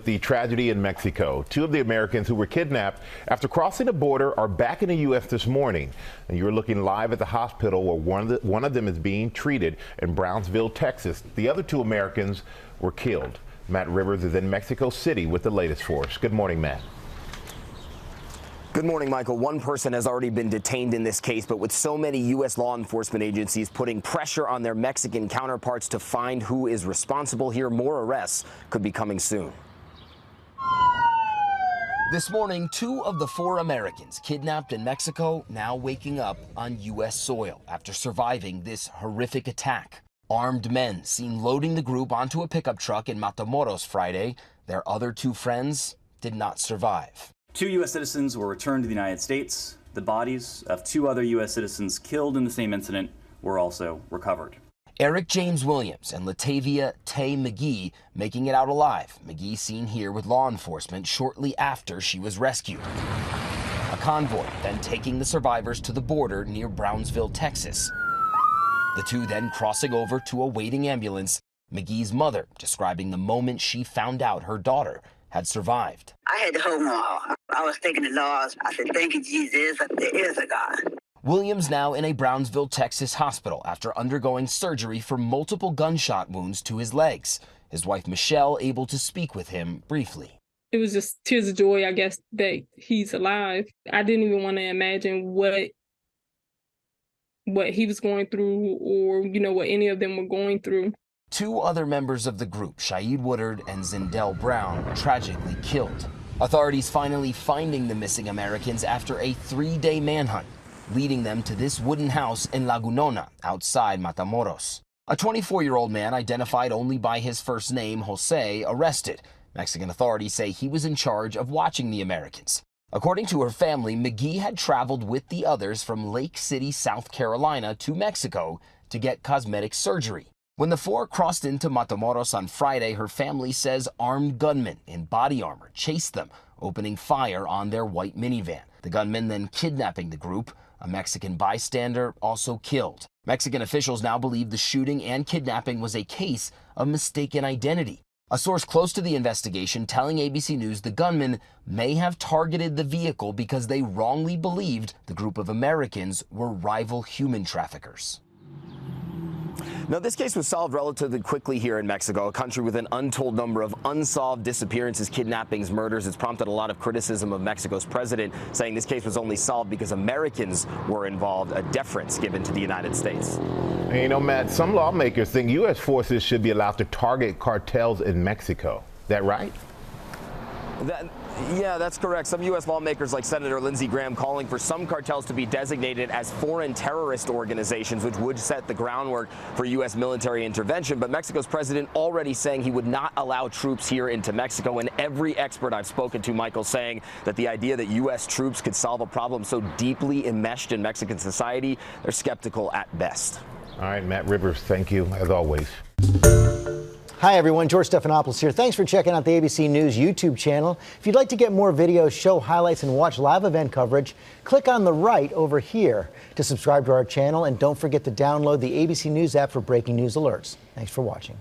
the tragedy in Mexico. Two of the Americans who were kidnapped after crossing the border are back in the U.S. this morning. And you're looking live at the hospital where one of them is being treated in Brownsville, Texas. The other two Americans were killed. Matt Rivers is in Mexico City with the latest for us. Good morning, Matt. Good morning, Michael. One person has already been detained in this case, but with so many U.S. law enforcement agencies putting pressure on their Mexican counterparts to find who is responsible here, more arrests could be coming soon. This morning, 2 of the 4 Americans kidnapped in Mexico now waking up on U.S. soil after surviving this horrific attack. Armed men seen loading the group onto a pickup truck in Matamoros Friday. Their other 2 friends did not survive. 2 U.S. citizens were returned to the United States. The bodies of 2 other U.S. citizens killed in the same incident were also recovered. Eric James Williams and Latavia Tay McGee making it out alive. McGee seen here with law enforcement shortly after she was rescued. A convoy then taking the survivors to the border near Brownsville, Texas. The 2 then crossing over to a waiting ambulance. McGee's mother describing the moment she found out her daughter had survived. I had to hold on. I was thinking the Lord. I said, thank you, Jesus. There is a God. Williams now in a Brownsville, Texas hospital after undergoing surgery for multiple gunshot wounds to his legs. His wife, Michelle, able to speak with him briefly. It was just tears of joy, I guess, that he's alive. I didn't even want to imagine what he was going through or, what any of them were going through. 2 other members of the group, Shaid Woodard and Zindell Brown, tragically killed. Authorities finally finding the missing Americans after a 3-day manhunt, leading them to this wooden house in Lagunona, outside Matamoros. A 24-year-old man identified only by his first name, Jose, arrested. Mexican authorities say he was in charge of watching the Americans. According to her family, McGee had traveled with the others from Lake City, South Carolina to Mexico to get cosmetic surgery. When the 4 crossed into Matamoros on Friday, her family says armed gunmen in body armor chased them, opening fire on their white minivan. The gunmen then kidnapping the group. A Mexican bystander also killed. Mexican officials now believe the shooting and kidnapping was a case of mistaken identity. A source close to the investigation telling ABC News the gunmen may have targeted the vehicle because they wrongly believed the group of Americans were rival human traffickers. Now, this case was solved relatively quickly here in Mexico, a country with an untold number of unsolved disappearances, kidnappings, murders. It's prompted a lot of criticism of Mexico's president, saying this case was only solved because Americans were involved, a deference given to the United States. And Matt, some lawmakers think U.S. forces should be allowed to target cartels in Mexico. Is that right? Yeah, that's correct. Some U.S. lawmakers like Senator Lindsey Graham calling for some cartels to be designated as foreign terrorist organizations, which would set the groundwork for U.S. military intervention. But Mexico's president already saying he would not allow troops here into Mexico. And every expert I've spoken to, Michael, saying that the idea that U.S. troops could solve a problem so deeply enmeshed in Mexican society, they're skeptical at best. All right, Matt Rivers, thank you, as always. Hi, everyone. George Stephanopoulos here. Thanks for checking out the ABC News YouTube channel. If you'd like to get more videos, show highlights, and watch live event coverage, click on the right over here to subscribe to our channel. And don't forget to download the ABC News app for breaking news alerts. Thanks for watching.